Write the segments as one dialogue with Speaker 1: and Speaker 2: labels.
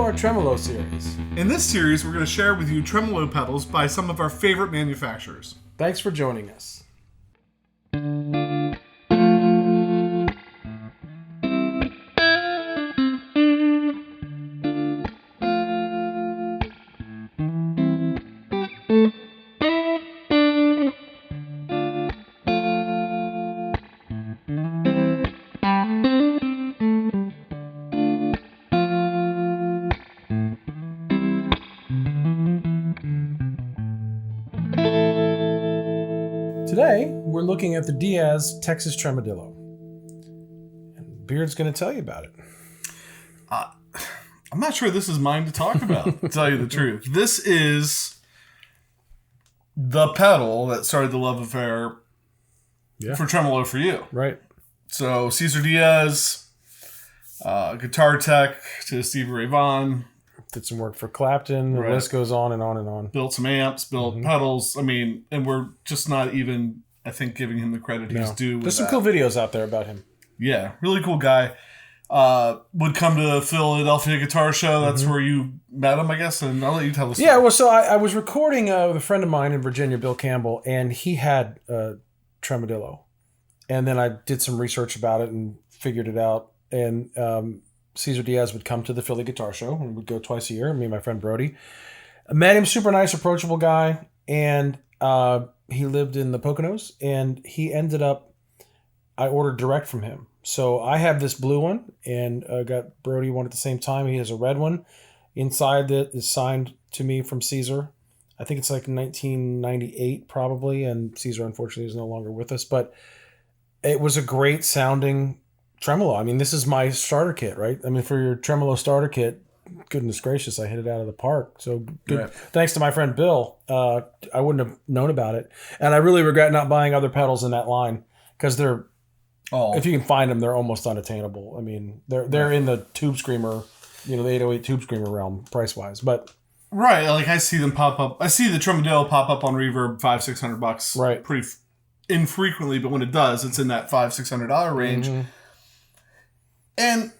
Speaker 1: our Tremolo series.
Speaker 2: In this series, we're going to share with you tremolo pedals by some of our favorite manufacturers.
Speaker 1: Thanks for joining us. Today, we're looking at the Diaz Texas Tremodillo. And Beard's going to tell you about it.
Speaker 2: I'm not sure this is mine to talk about, to tell you the truth. This is the pedal that started the love affair for tremolo for you.
Speaker 1: Right.
Speaker 2: So, Cesar Diaz, guitar tech to Stevie Ray Vaughan.
Speaker 1: Did some work for Clapton. The list goes on and on and on.
Speaker 2: Built some amps, built pedals. I mean, and we're just not even, I think, giving him the credit he's due.
Speaker 1: There's some cool videos out there about him.
Speaker 2: Yeah, really cool guy. Would come to the Philadelphia Guitar Show. That's where you met him, I guess. And I'll let you tell the story.
Speaker 1: Yeah, well, so I was recording with a friend of mine in Virginia, Bill Campbell, and he had a Tremodillo. And then I did some research about it and figured it out. And Cesar Diaz would come to the Philly Guitar Show, and we'd go twice a year, me and my friend Brody. I met him, super nice, approachable guy, and he lived in the Poconos, and he ended up, I ordered direct from him. So I have this blue one, and got Brody one at the same time. He has a red one inside that is signed to me from Cesar. I think it's like 1998 probably, and Cesar unfortunately is no longer with us, but it was a great sounding tremolo. I mean, this is my starter kit, right? I mean, for your tremolo starter kit, goodness gracious, I hit it out of the park. So good. Right. Thanks to my friend Bill, I wouldn't have known about it. And I really regret not buying other pedals in that line because they're, if you can find them, they're almost unattainable. I mean, they're in the Tube Screamer, the 808 Tube Screamer realm price-wise. But
Speaker 2: right, like I see them pop up. I see the Tremodillo pop up on Reverb, $500-600.
Speaker 1: Right.
Speaker 2: Pretty infrequently, but when it does, it's in that $500-600 range. Mm-hmm. And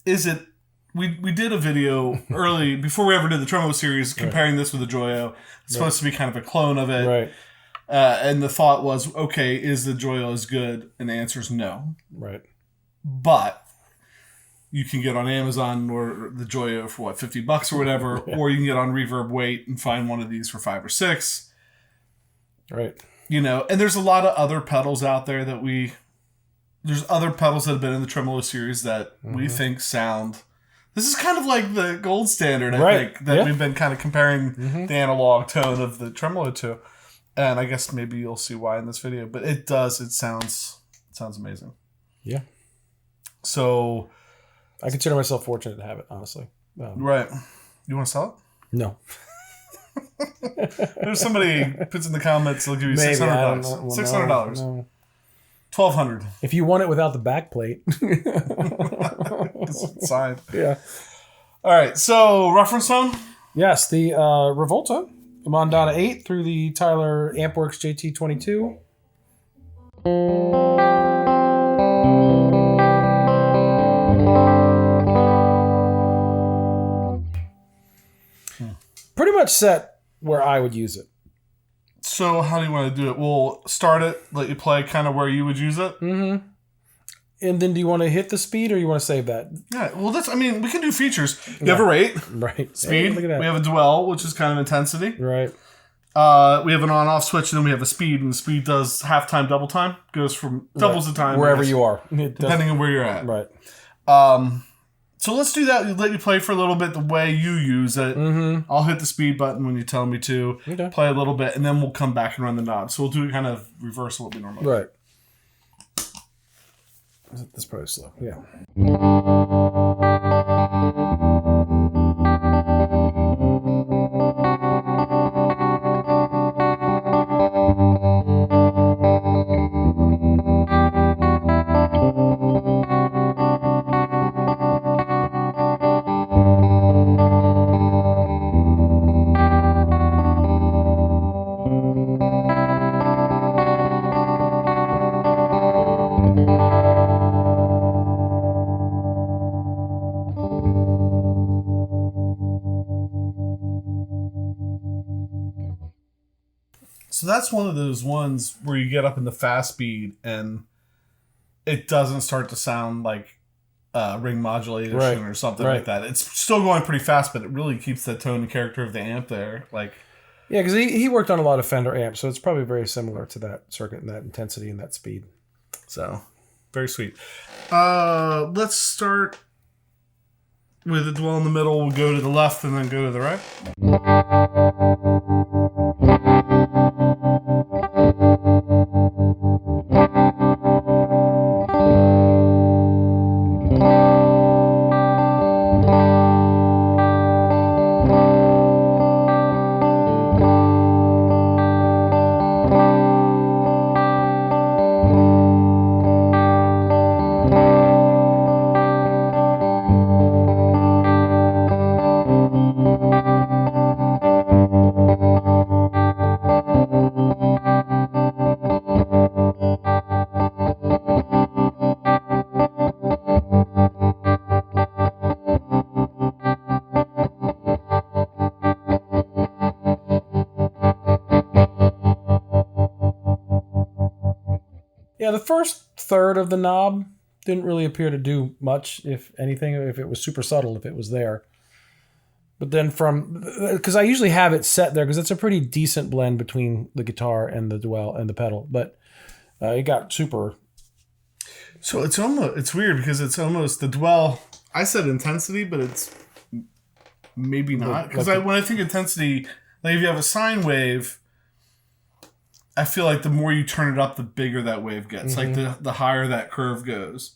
Speaker 2: is it? We did a video early before we ever did the Tremolo series comparing this with the Joyo. It's supposed to be kind of a clone of it,
Speaker 1: right?
Speaker 2: And the thought was, okay, is the Joyo as good? And the answer is no,
Speaker 1: right?
Speaker 2: But you can get on Amazon or the Joyo for what, $50 or whatever, or you can get on Reverb Wait and find one of these for $5 or $6,
Speaker 1: right?
Speaker 2: And there's a lot of other pedals out there that There's other pedals that have been in the Tremolo series that we think sound. This is kind of like the gold standard, I think, that we've been kind of comparing the analog tone of the Tremolo to. And I guess maybe you'll see why in this video. But it does. It sounds amazing.
Speaker 1: Yeah.
Speaker 2: So
Speaker 1: I consider myself fortunate to have it, honestly.
Speaker 2: Right. You want to sell it?
Speaker 1: No.
Speaker 2: There's somebody puts in the comments, they'll give you $600. $600.
Speaker 1: No.
Speaker 2: $1,200.
Speaker 1: If you want it without the back plate.
Speaker 2: It's signed.
Speaker 1: Yeah.
Speaker 2: All right. So, reference tone?
Speaker 1: Yes. The Revolta, the Mondana 8 through the Tyler Ampworks JT22. Pretty much set where I would use it.
Speaker 2: So how do you want to do it? We'll start it, let you play kind of where you would use it.
Speaker 1: Mm-hmm. And then do you want to hit the speed or you want to save that?
Speaker 2: Yeah, well, we can do features. You have a rate.
Speaker 1: Right.
Speaker 2: Speed.
Speaker 1: Hey, look at that.
Speaker 2: We have a dwell, which is kind of intensity.
Speaker 1: Right.
Speaker 2: We have an on-off switch, and then we have a speed, and the speed does half-time, double-time. Goes from doubles the time.
Speaker 1: Wherever you are.
Speaker 2: Depending on where you're at.
Speaker 1: Right.
Speaker 2: So let's do that. Let you play for a little bit the way you use it. Mm-hmm. I'll hit the speed button when you tell me to.
Speaker 1: Okay.
Speaker 2: Play a little bit, and then we'll come back and run the knob. So we'll do kind of reverse what we normally do.
Speaker 1: Right. That's probably slow. Yeah.
Speaker 2: So that's one of those ones where you get up in the fast speed and it doesn't start to sound like ring modulation or something like that. It's still going pretty fast, but it really keeps the tone and character of the amp there. Like,
Speaker 1: yeah, because he worked on a lot of Fender amps, so it's probably very similar to that circuit and that intensity and that speed.
Speaker 2: So, very sweet. Let's start with the dwell in the middle. We'll go to the left and then go to the right.
Speaker 1: Yeah, the first third of the knob didn't really appear to do much, if anything, if it was super subtle, if it was there. But then because I usually have it set there, because it's a pretty decent blend between the guitar and the dwell and the pedal, but it got super.
Speaker 2: So it's weird because it's almost the dwell. I said intensity, but it's maybe not. Because when I think intensity, like if you have a sine wave, I feel like the more you turn it up, the bigger that wave gets. Mm-hmm. Like the higher that curve goes.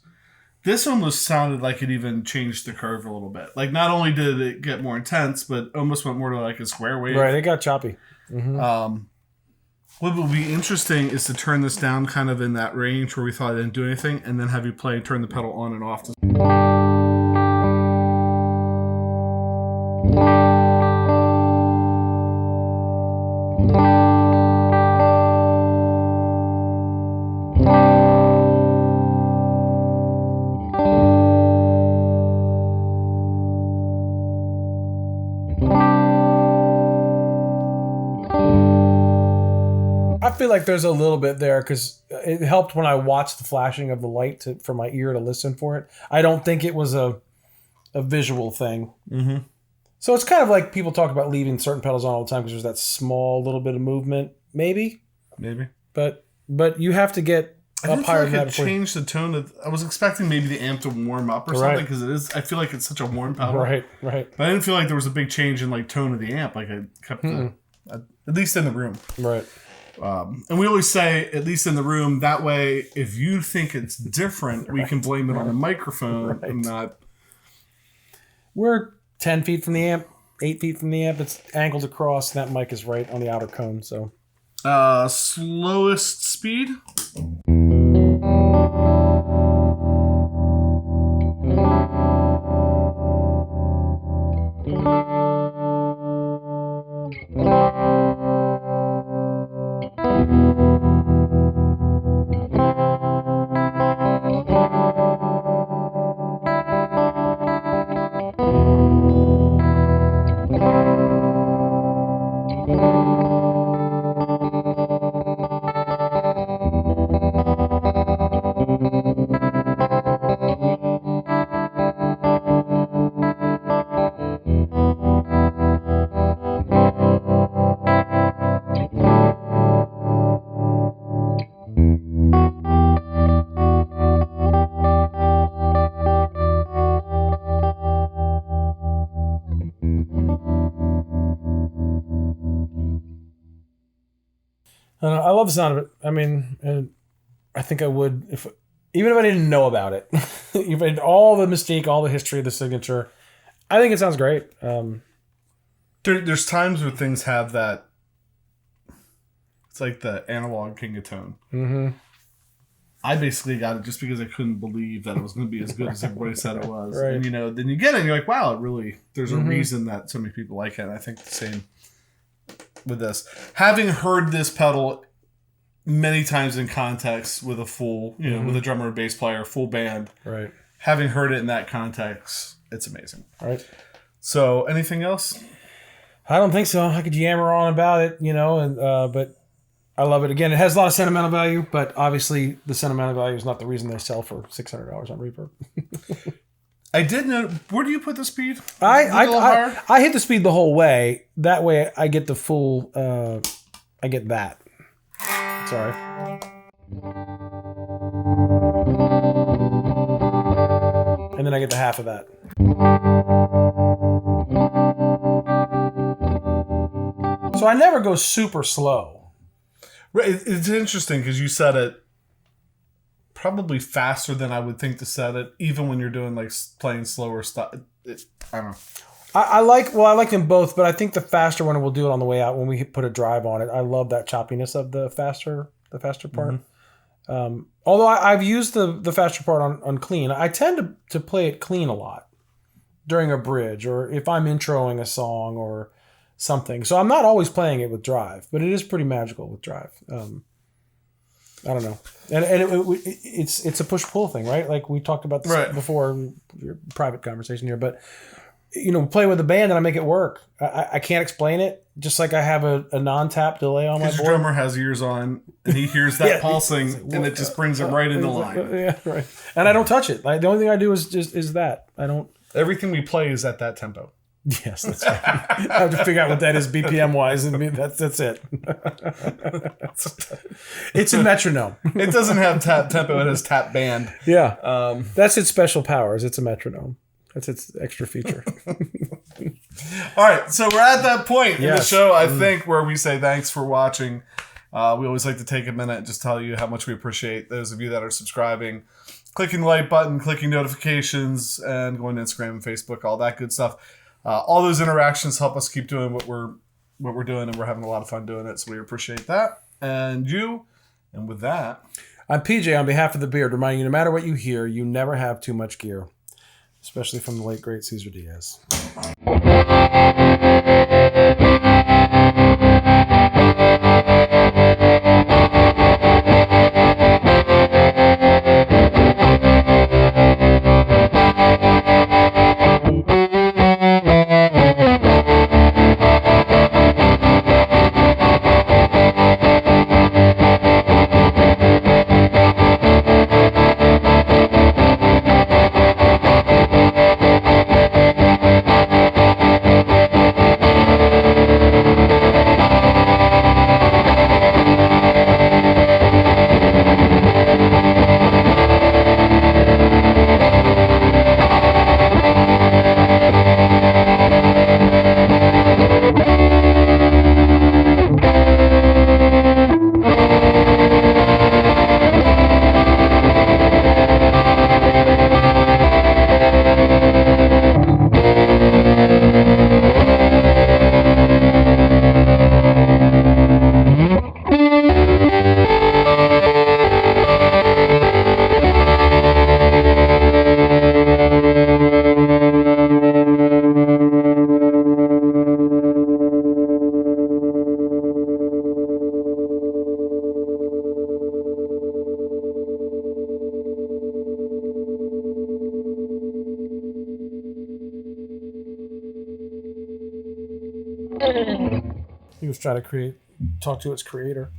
Speaker 2: This almost sounded like it even changed the curve a little bit. Like not only did it get more intense, but almost went more to like a square wave.
Speaker 1: Right, it got choppy. Mm-hmm.
Speaker 2: What will be interesting is to turn this down kind of in that range where we thought it didn't do anything, and then have you play and turn the pedal on and off.
Speaker 1: I feel like there's a little bit there because it helped when I watched the flashing of the light for my ear to listen for it. I don't think it was a visual thing.
Speaker 2: Mm-hmm.
Speaker 1: So it's kind of like people talk about leaving certain pedals on all the time because there's that small little bit of movement. Maybe. But you have to get up higher than that.
Speaker 2: It changed the tone of. I was expecting maybe the amp to warm up or something because it is. I feel like it's such a warm pedal.
Speaker 1: Right.
Speaker 2: But I didn't feel like there was a big change in like tone of the amp. Like I kept at least in the room.
Speaker 1: Right.
Speaker 2: And we always say, at least in the room, that way, if you think it's different, we can blame it on the microphone and not.
Speaker 1: We're 10 feet from the amp, 8 feet from the amp. It's angled across. And that mic is right on the outer cone. So,
Speaker 2: slowest speed.
Speaker 1: I love the sound of it. I mean, I think I would even if I didn't know about it. Even all the mystique, all the history of the signature, I think it sounds great.
Speaker 2: There's times where things have that. It's like the analog king of tone.
Speaker 1: Mm-hmm.
Speaker 2: I basically got it just because I couldn't believe that it was going to be as good as everybody said it was.
Speaker 1: Right.
Speaker 2: And then you get it and you're like, wow, it really, there's a reason that so many people like it. And I think the same with this. Having heard this pedal many times in context with a full, with a drummer and bass player, full band.
Speaker 1: Right.
Speaker 2: Having heard it in that context, it's amazing.
Speaker 1: Right.
Speaker 2: So, anything else?
Speaker 1: I don't think so. I could yammer on about it, but I love it. Again, it has a lot of sentimental value, but obviously the sentimental value is not the reason they sell for $600 on Reverb.
Speaker 2: I did know. Where do you put the speed?
Speaker 1: I hit the speed the whole way. That way I get the full, I get that. Sorry. And then I get the half of that. So I never go super slow.
Speaker 2: It's interesting because you set it probably faster than I would think to set it, even when you're doing like playing slower stuff. I don't know.
Speaker 1: I like them both, but I think the faster one, we'll do it on the way out when we put a drive on it. I love that choppiness of the faster part. Mm-hmm. Although I've used the faster part on clean. I tend to play it clean a lot during a bridge or if I'm introing a song or something. So I'm not always playing it with drive, but it is pretty magical with drive. I don't know. And it's a push-pull thing, right? Like we talked about this before in your private conversation here, but play with the band and I make it work. I can't explain it. Just like I have a non-tap delay on my board.
Speaker 2: His drummer has ears on and he hears that pulsing and it just brings it right into line.
Speaker 1: Yeah, right. And I don't touch it. Like the only thing I do is that. I don't.
Speaker 2: Everything we play is at that tempo.
Speaker 1: Yes, that's right. I have to figure out what that is BPM wise, and that's it. It's a metronome.
Speaker 2: It doesn't have tap tempo; it has tap band.
Speaker 1: Yeah, that's its special powers. It's a metronome. That's its extra feature.
Speaker 2: All right, so we're at that point in the show, I think, where we say thanks for watching. We always like to take a minute and just tell you how much we appreciate those of you that are subscribing, clicking the like button, clicking notifications, and going to Instagram and Facebook, all that good stuff. All those interactions help us keep doing what we're doing, and we're having a lot of fun doing it, so we appreciate that. And with that,
Speaker 1: I'm PJ on behalf of The Beard, reminding you no matter what you hear, you never have too much gear, especially from the late, great Cesar Diaz. He was trying to talk to its creator.